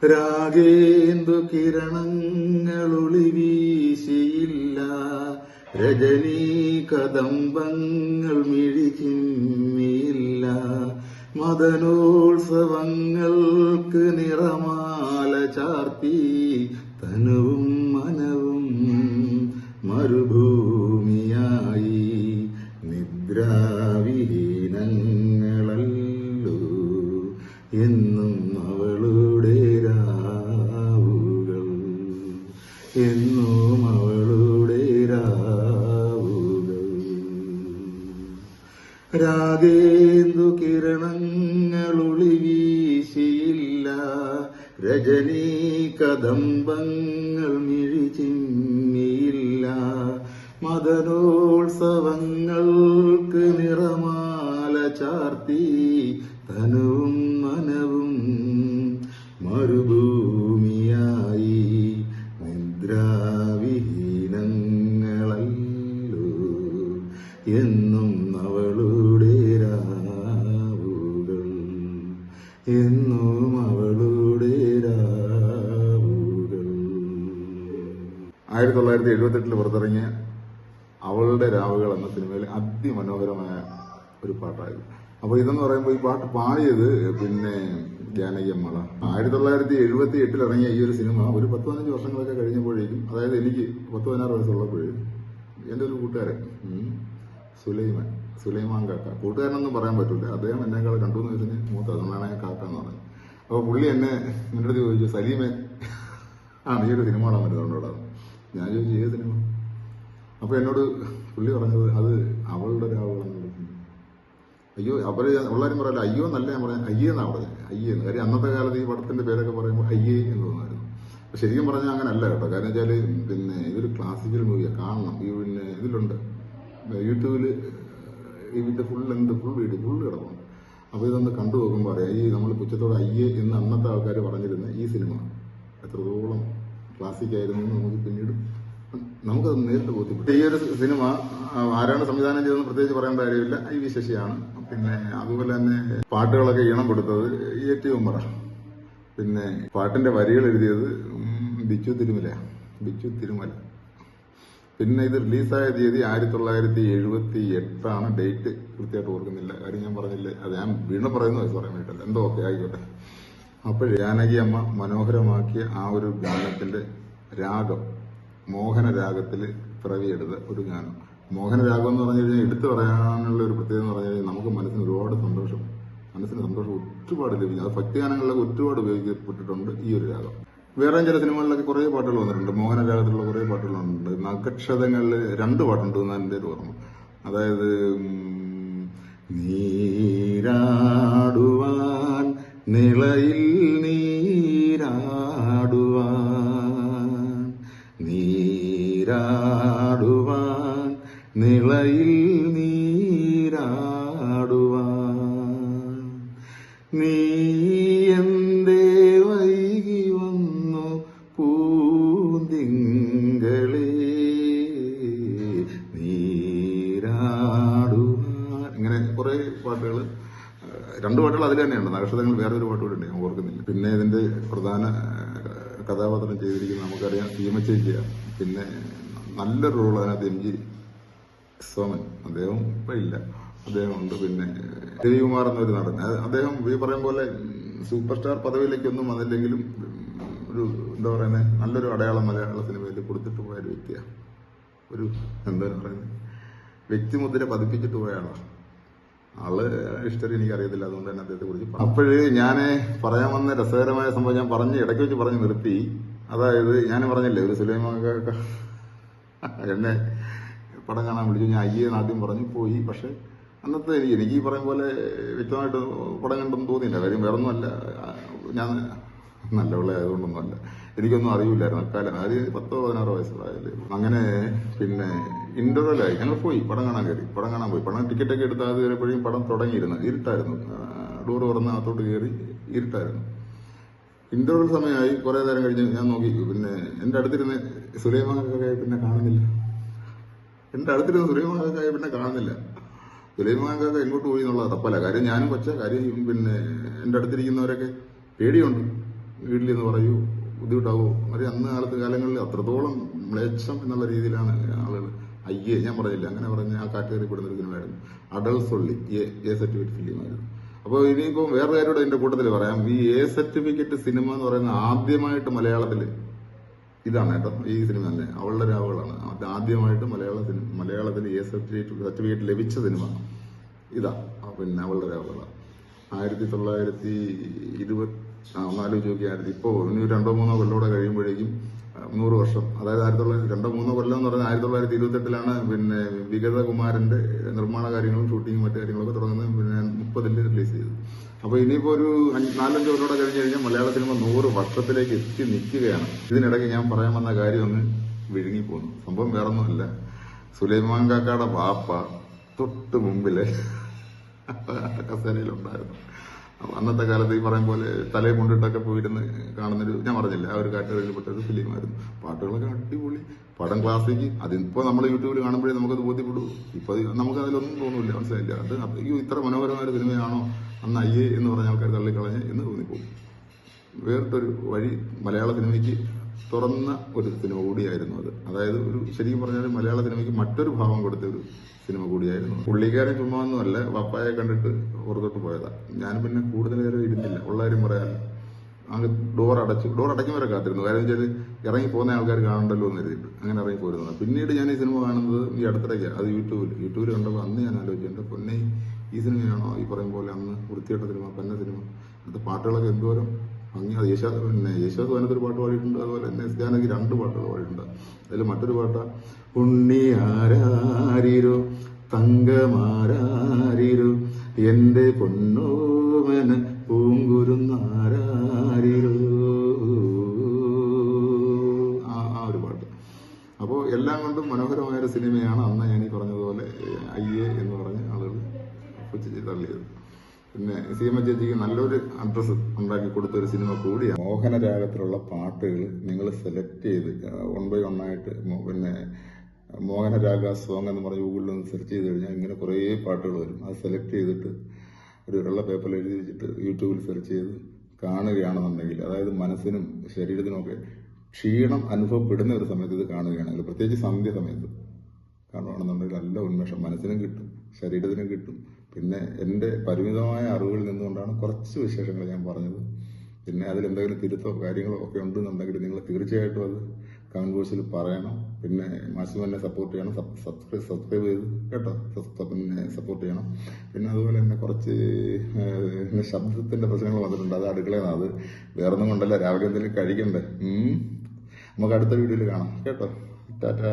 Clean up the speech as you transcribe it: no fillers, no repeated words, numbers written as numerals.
രാഗേന്ദു കിരണങ്ങളൊളി വീശിയില്ല, രജനീ കദംബങ്ങൾ മിഴിച്ചിന്നിയില്ല, മദനോത്സവങ്ങൾക്ക് നിറമാല ചാർത്തി തനുവും മനവും മരുഭൂമിയായി. നിദ്രാവിഹീനങ്ങളല്ലോ എന്നും അവളുടെ രാവുകൾ, എന്നും അവളുടെ രാവുകൾ. രാഗേന്ദു കിരണങ്ങളൊളി വീശിയില്ല, രജനീ കദംബങ്ങൾ മിഴിച്ചിന്നിയില്ല, മദനോത്സവങ്ങൾക്ക് നിറമാല ചാർത്തി തനുവും മനവും മരുഭൂമിയായി. നിദ്രാവിഹീനങ്ങളല്ലോ എന്നും അവളുടെ രാവുകൾ, എന്നും അവളുടെ രാവുകൾ. 1978 പുറത്തിറങ്ങിയ അവളുടെ രാവുകൾ എന്ന സിനിമയിൽ അതിമനോഹരമായ ഒരു പാട്ടായിരുന്നു. അപ്പോൾ ഇതെന്ന് പറയുമ്പോൾ ഈ പാട്ട് പാടിയത് പിന്നെ ജാനകി അമ്മള. 1978 ഇറങ്ങിയ ഈ ഒരു സിനിമ ഒരു 10-15 വർഷങ്ങളൊക്കെ കഴിഞ്ഞപ്പോഴേക്കും, അതായത് എനിക്ക് 10-16 വയസ്സുള്ളപ്പോഴേക്കും എൻ്റെ ഒരു കൂട്ടുകാരൻ സുലൈമാൻ കാക്ക, കൂട്ടുകാരനൊന്നും പറയാൻ പറ്റില്ല, അദ്ദേഹം എന്നെക്കാൾ 2-3 വയസ്സിന് മൂത്ത, അതുകൊണ്ടാണ് ഞാൻ കാക്ക എന്ന് പറഞ്ഞത്. അപ്പോൾ പുള്ളി എൻ്റെ അടുത്ത് ചോദിച്ചു, സലീമേ നീ ഒരു സിനിമ കാണാൻ പറ്റുന്നുണ്ടോടാ? ഞാൻ ചോദിച്ചു, ഏത് സിനിമ? അപ്പോൾ എന്നോട് പുള്ളി പറഞ്ഞത് അത് അവളുടെ രാവുകളെന്നുള്ള സിനിമ. അയ്യോ, അവര് ഉള്ളവരും പറയല്ല, അയ്യോ എന്നല്ല ഞാൻ പറയാം, അയ്യേ എന്നാണ് പറഞ്ഞത്. അയ്യേന്ന് കാര്യം അന്നത്തെ കാലത്ത് ഈ പടത്തിന്റെ പേരൊക്കെ പറയുമ്പോൾ അയ്യേ എന്ന് തോന്നുമായിരുന്നു. പക്ഷെ ശരിക്കും പറഞ്ഞാൽ അങ്ങനെ അല്ല കേട്ടോ. കാരണം വെച്ചാൽ പിന്നെ ഇതൊരു ക്ലാസിക്കൽ മൂവിയാണ്, കാണണം. ഈ പിന്നെ ഇതിലുണ്ട് യൂട്യൂബിൽ ഇതിന്റെ ഫുൾ കിടക്കണം. അപ്പോൾ ഇതൊന്ന് കണ്ടു നോക്കുമ്പോൾ അറിയാം, ഈ നമ്മൾ പുച്ഛത്തോടെ അയ്യേ എന്ന് അന്നത്തെ ആൾക്കാർ പറഞ്ഞിരുന്ന ഈ സിനിമ എത്രത്തോളം ക്ലാസിക്കായിരുന്നു എന്ന് നമുക്കത് നേരിട്ട് ബോധ്യപ്പെട്ടു. ഈ ഒരു സിനിമ ആരാണ് സംവിധാനം ചെയ്തതെന്ന് പ്രത്യേകിച്ച് പറയേണ്ട കാര്യമില്ല, IV ശശിയാണ്. പിന്നെ അതുപോലെ തന്നെ പാട്ടുകളൊക്കെ ഈണം കൊടുത്തത് A.T. ഉമ്മറ. പിന്നെ പാട്ടിന്റെ വരികൾ എഴുതിയത് ബിച്ചു തിരുമല. പിന്നെ ഇത് റിലീസായ തീയതി 1978 ഡേറ്റ് കൃത്യമായിട്ട് ഓർക്കുന്നില്ല, കാര്യം ഞാൻ പറഞ്ഞില്ലേ, അത് ഞാൻ വീണ്ടും പറയുന്ന വയസ്സ് പറയാൻ വേണ്ടിയിട്ടല്ല, എന്തോ ഓക്കെ ആയിക്കോട്ടെ. അപ്പോൾ ജാനകി അമ്മ മനോഹരമാക്കിയ ആ ഒരു ഗാനത്തിന്റെ രാഗം മോഹനരാഗത്തിൽ പിറവിയെടുത്ത ഒരു ഗാനം. മോഹനരാഗം എന്ന് പറഞ്ഞു കഴിഞ്ഞാൽ എടുത്തു പറയാനുള്ള ഒരു പ്രത്യേകത എന്ന് പറഞ്ഞു കഴിഞ്ഞാൽ നമുക്ക് മനസ്സിന് ഒരുപാട് സന്തോഷം ഒരുപാട് ലഭിക്കും. അത് ഭക്തിഗാനങ്ങളിലൊക്കെ ഒരുപാട് ഉപയോഗിക്കപ്പെട്ടിട്ടുണ്ട് ഈ ഒരു രാഗം. വേറെ ചില സിനിമകളിലൊക്കെ കുറേ പാട്ടുകൾ വന്നിട്ടുണ്ട്, മോഹനരാഗത്തിലുള്ള കുറേ പാട്ടുകൾ വന്നിട്ടുണ്ട്. നക്ഷതങ്ങളിൽ 2 പാട്ടുണ്ട് എന്നാണ് എൻ്റെ ഒരു ഓർമ്മ. അതായത് നീരാടുവാൻ നിളയിൽ നീരാടുവാൻ നിളയിൽ നീരാടുവാൻ നീ എന്തേ വൈകി വന്നു പൂന്തിങ്കളേ നീരാടുവാൻ. ഇങ്ങനെ കുറെ പാട്ടുകൾ, 2 പാട്ടുകൾ അതിൽ തന്നെയുണ്ട്. നക്ഷത്രങ്ങൾ വേറൊരു പാട്ടുകൂടെ ഉണ്ട്, ഞാൻ ഓർക്കുന്നില്ല. പിന്നെ ഇതിന്റെ പ്രധാന കഥാപാത്രം ചെയ്തിരിക്കുന്നത് നമുക്കറിയാം, സീമച്ചേച്ചിയാണ്. പിന്നെ നല്ലൊരു റോൾ അതിനകത്ത് MG സോമൻ, അദ്ദേഹം ഇപ്പം ഇല്ല, അദ്ദേഹം ഉണ്ട്. പിന്നെ രവികുമാർ എന്നൊരു നടൻ, അദ്ദേഹം ഈ പറയും പോലെ സൂപ്പർ സ്റ്റാർ പദവിയിലേക്കൊന്നും വന്നില്ലെങ്കിലും ഒരു എന്താ പറയുന്നത് നല്ലൊരു അടയാളം മലയാള സിനിമയിൽ കൊടുത്തിട്ട് പോയ ഒരു വ്യക്തിയാണ്. ഒരു എന്താ പറയുന്നത് വ്യക്തിമുദ്ര പതിപ്പിച്ചിട്ട് പോയ ആളാണ്. ആള് ഹിസ്റ്ററി എനിക്കറിയത്തില്ല, അതുകൊണ്ട് തന്നെ അദ്ദേഹത്തെ കുറിച്ച്. അപ്പോഴേ ഞാൻ പറയാൻ വന്ന രസകരമായ സംഭവം ഞാൻ ഇടയ്ക്ക് വെച്ച് പറഞ്ഞ് നിർത്തി. അതായത് ഞാൻ പറഞ്ഞില്ലേ, ഒരു സുലൈമാനൊക്കെ എന്നെ പടം കാണാൻ വിളിച്ചു. ഞാൻ അയ്യെന്ന് ആദ്യം പറഞ്ഞു പോയി. പക്ഷെ അന്നത്തെ എനിക്ക് ഈ പറയും പോലെ വ്യക്തമായിട്ട് പടം കണ്ടൊന്നും തോന്നിയില്ല. കാര്യം വേറൊന്നുമല്ല, ഞാൻ നല്ല പിള്ളേ ആയതുകൊണ്ടൊന്നുമല്ല, എനിക്കൊന്നും അറിയില്ലായിരുന്നു അക്കാലം. അതായത് 10-16 വയസ്സുള്ളായാലും. അങ്ങനെ പിന്നെ ഇന്റർവെല്ലായി ഞങ്ങൾ പോയി പടം കാണാൻ പോയി. പടം ടിക്കറ്റൊക്കെ എടുത്ത് അത് കയറിയപ്പോഴും പടം തുടങ്ങിയിരുന്നു, ഇരുട്ടായിരുന്നു. ഡോറ് തുറന്ന് അകത്തോട്ട് കയറി, ഇരുട്ടായിരുന്നു. ഇന്റർവെൽ സമയമായി. കുറെ നേരം കഴിഞ്ഞ് ഞാൻ നോക്കി, പിന്നെ എന്റെ അടുത്തിരുന്ന് സുലൈമാനൊക്കെ പിന്നെ കാണുന്നില്ല. സുലൈമാനൊക്കെ എങ്ങോട്ട് പോയി എന്നുള്ളത് തപ്പല്ല. കാര്യം ഞാനും കൊച്ച കാര്യം. പിന്നെ എന്റെ അടുത്തിരിക്കുന്നവരൊക്കെ പേടിയുണ്ട്, വീട്ടിലെന്ന് പറയൂ, ബുദ്ധിമുട്ടാവോ? ഒരു അന്ന് കാലങ്ങളിൽ അത്രത്തോളം മ്ലേച്ഛം എന്നുള്ള രീതിയിലാണ് ആളുകൾ അയ്യേ ഞാൻ പറഞ്ഞില്ല അങ്ങനെ പറഞ്ഞ ആ കാറ്റഗറി പെടുന്ന ഒരു സിനിമയായിരുന്നു. അഡൾട്ട്സ് ഒള്ളി എ സർട്ടിഫിക്കറ്റ് ഫിലിമായിരുന്നു. അപ്പോൾ ഇനിയിപ്പോൾ വേറെ കാര്യോട് എൻ്റെ കൂട്ടത്തിൽ പറയാം. ഈ എ സർട്ടിഫിക്കറ്റ് സിനിമ എന്ന് പറയുന്നത് ആദ്യമായിട്ട് മലയാളത്തിൽ ഇതാണ് കേട്ടോ, ഈ സിനിമ തന്നെ അവളുടെ രാവുകളാണ് ആദ്യമായിട്ട് മലയാളത്തിൽ എ സർട്ടിഫിക്കറ്റ് ലഭിച്ച സിനിമ ഇതാ. പിന്നെ അവളുടെ രാവുകളാണ് 1920 ഒന്നാലോചിച്ച് നോക്കിയായിരുന്നു. ഇപ്പോൾ ഇനി 2-3 കൊല്ലോടെ കഴിയുമ്പോഴേക്കും 100 വർഷം, അതായത് 2-3 കൊല്ലം എന്ന് പറഞ്ഞാൽ 1928 പിന്നെ വിഗതകുമാരന്റെ നിർമ്മാണ കാര്യങ്ങളും ഷൂട്ടിങ്ങും മറ്റു കാര്യങ്ങളൊക്കെ തുടങ്ങുന്നത്. പിന്നെ 30 റിലീസ് ചെയ്തു. അപ്പോൾ ഇനിയിപ്പോൾ ഒരു 4-5 കൊല്ലോടെ കഴിഞ്ഞ് കഴിഞ്ഞാൽ മലയാള സിനിമ 100 വർഷത്തിലേക്ക് എത്തി നിൽക്കുകയാണ്. ഇതിനിടയ്ക്ക് ഞാൻ പറയാൻ വന്ന കാര്യം ഒന്ന് വിഴുങ്ങിപ്പോന്നു. സംഭവം വേറൊന്നുമല്ല, സുലൈമാൻ കാക്കയുടെ വാപ്പ തൊട്ട് മുമ്പിലെ കസേരയിലുണ്ടായിരുന്നു. അന്നത്തെ കാലത്ത് ഈ പറയും പോലെ തലയെ കൊണ്ടിട്ടൊക്കെ പോയിരുന്ന് കാണുന്നൊരു, ഞാൻ പറഞ്ഞില്ല, ആ ഒരു കാറ്റഗറിയിൽപ്പെട്ട ഒരു ഫിലിമായിരുന്നു. പാട്ടുകളൊക്കെ അടിപൊളി, പടം ക്ലാസിക്ക്. അതിപ്പോൾ നമ്മൾ യൂട്യൂബിൽ കാണുമ്പോഴേ നമുക്കത് ബോധ്യപ്പെടും. ഇപ്പോൾ നമുക്ക് അതിലൊന്നും തോന്നില്ല, മനസ്സിലായില്ല. അത് അയ്യോ ഇത്ര മനോഹരമായ ഒരു സിനിമയാണോ അന്ന് അയ്യേ എന്ന് പറഞ്ഞ ആൾക്കാർ തള്ളിക്കളഞ്ഞ് എന്ന് തോന്നിപ്പോകും. വേറിട്ടൊരു വഴി മലയാള സിനിമയ്ക്ക് തുറന്ന ഒരു സിനിമ കൂടിയായിരുന്നു അത്. അതായത് ഒരു ശരിക്കും പറഞ്ഞാൽ മലയാള സിനിമയ്ക്ക് മറ്റൊരു ഭാവം കൊടുത്ത ഒരു സിനിമ കൂടിയായിരുന്നു. പുള്ളിക്കാരൻ ചുമ്മാ ഒന്നുമല്ല, പപ്പായെ കണ്ടിട്ട് പുറത്തോട്ട് പോയതാ. ഞാൻ പിന്നെ കൂടുതൽ നേരം ഇരുന്നില്ല, ഉള്ള കാര്യം പറയാമല്ലോ. അങ്ങ് ഡോർ അടയ്ക്കും വരെ കാത്തിരുന്നു. കാര്യം വെച്ചാൽ ഇറങ്ങി പോകുന്ന ആൾക്കാർ കാണണ്ടല്ലോ എന്ന് കരുതിയിട്ട് അങ്ങനെ ഇറങ്ങി പോരുന്നത്. പിന്നീട് ഞാൻ ഈ സിനിമ കാണുന്നത് ഈ അടുത്തിടയ്ക്ക്, അത് യൂട്യൂബിൽ കണ്ടപ്പോൾ അന്ന് ഞാൻ ആലോചിച്ചു, എൻ്റെ പൊന്നെ ഈ സിനിമയാണോ ഈ പറയും പോലെ അന്ന് വൃത്തിയിട്ട സിനിമ, പന്ന സിനിമ. അടുത്ത പാട്ടുകളൊക്കെ എന്തോരം ഭംഗി. അത് യേശുദാസ് അതിനകത്തൊരു പാട്ട് പാടിയിട്ടുണ്ട്, അതുപോലെ തന്നെ എസ് ജാനകി 2 പാട്ടുകൾ പാടിയിട്ടുണ്ട്. അതിൽ മറ്റൊരു പാട്ടാ, ഉണ്ണി ആരാരിരോ തങ്കമാരാരിരോ എന്റെ പൊന്നോമന പൂങ്കുരുന്നാരാരിരോ, ആ ഒരു പാട്ട്. അപ്പോൾ എല്ലാം കൊണ്ടും മനോഹരമായൊരു സിനിമയാണ് അന്ന് ഞാൻ ഈ പറഞ്ഞതുപോലെ അയ്യേ എന്ന് പറഞ്ഞ് ആളുകൾ പുച്ഛിച്ച് തള്ളിയത്. പിന്നെ സീമ ചേച്ചിക്ക് നല്ലൊരു അഡ്രസ്സ് ഉണ്ടാക്കി കൊടുത്തൊരു സിനിമ കൂടിയാണ്. മോഹനരാഗത്തിലുള്ള പാട്ടുകൾ നിങ്ങൾ സെലക്ട് ചെയ്ത് 1 by 1 ആയിട്ട്, പിന്നെ മോഹനരാഗ സോങ് എന്ന് പറഞ്ഞ് ഗൂഗിളിൽ ഒന്ന് സെർച്ച് ചെയ്ത് കഴിഞ്ഞാൽ ഇങ്ങനെ കുറേ പാട്ടുകൾ വരും. അത് സെലക്ട് ചെയ്തിട്ട് ഒരു വെള്ള പേപ്പറിൽ എഴുതി വെച്ചിട്ട് യൂട്യൂബിൽ സെർച്ച് ചെയ്ത് കാണുകയാണെന്നുണ്ടെങ്കിൽ, അതായത് മനസ്സിനും ശരീരത്തിനും ഒക്കെ ക്ഷീണം അനുഭവപ്പെടുന്ന ഒരു സമയത്ത് ഇത് കാണുകയാണെങ്കിൽ, പ്രത്യേകിച്ച് സന്ധ്യ സമയത്ത് കാണുകയാണെന്നുണ്ടെങ്കിൽ നല്ല ഉന്മേഷം മനസ്സിനും കിട്ടും, ശരീരത്തിനും കിട്ടും. പിന്നെ എൻ്റെ പരിമിതമായ അറിവുകളിൽ നിന്നുകൊണ്ടാണ് കുറച്ച് വിശേഷങ്ങൾ ഞാൻ പറഞ്ഞത്. പിന്നെ അതിലെന്തെങ്കിലും തിരുത്തോ കാര്യങ്ങളോ ഒക്കെ ഉണ്ടെന്നുണ്ടെങ്കിൽ നിങ്ങൾ തീർച്ചയായിട്ടും അത് കമന്റ് ബോക്സിൽ പറയണം. പിന്നെ മാക്സിമം എന്നെ സപ്പോർട്ട് ചെയ്യണം, സബ്സ്ക്രൈബ് ചെയ്ത് കേട്ടോ, പിന്നെ സപ്പോർട്ട് ചെയ്യണം. പിന്നെ അതുപോലെ തന്നെ കുറച്ച് ശബ്ദത്തിന്റെ പ്രശ്നങ്ങൾ വന്നിട്ടുണ്ട്, അത് അടുക്കളയാണ്. അത് വേറൊന്നും കൊണ്ടല്ല, രാവിലെ എന്തെങ്കിലും കഴിക്കണ്ടേ. നമുക്ക് അടുത്ത വീഡിയോയിൽ കാണാം കേട്ടോ. ടാറ്റാ.